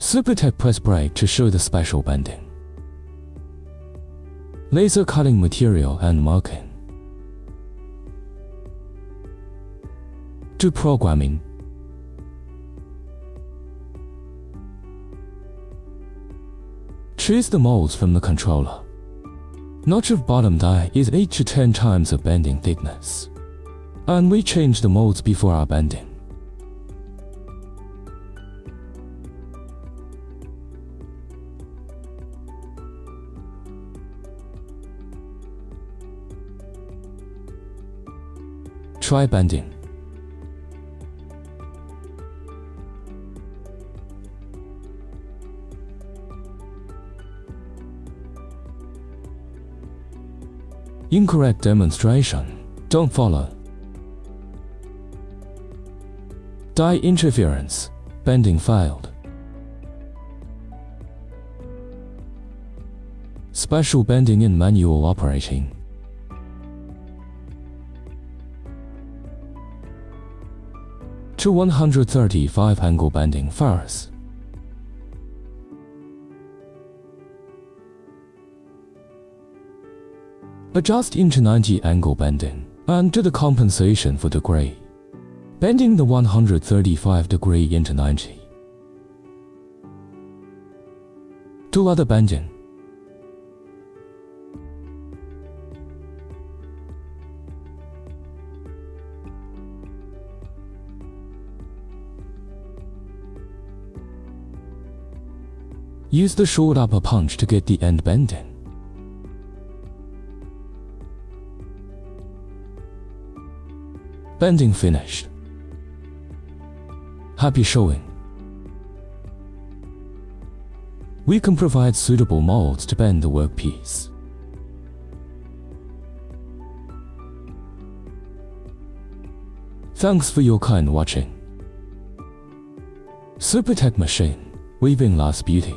Supertech press brake to show the special bending. Laser cutting material and marking. Do programming. Choose the molds from the controller. Notch of bottom die is 8 to 10 times the bending thickness. And we change the molds before our bending. Try bending. Incorrect demonstration. Don't follow. Die interference. Bending failed. Special bending in manual operating. To 135 angle bending first. Adjust into 90 angle bending and do the compensation for degree. Bending the 135 degree into 90. Do other bending. Use the short upper punch to get the end bending. Bending finished. Happy showing. We can provide suitable molds to bend the workpiece. Thanks for your kind watching. Supertech machine, weaving lasts beauty.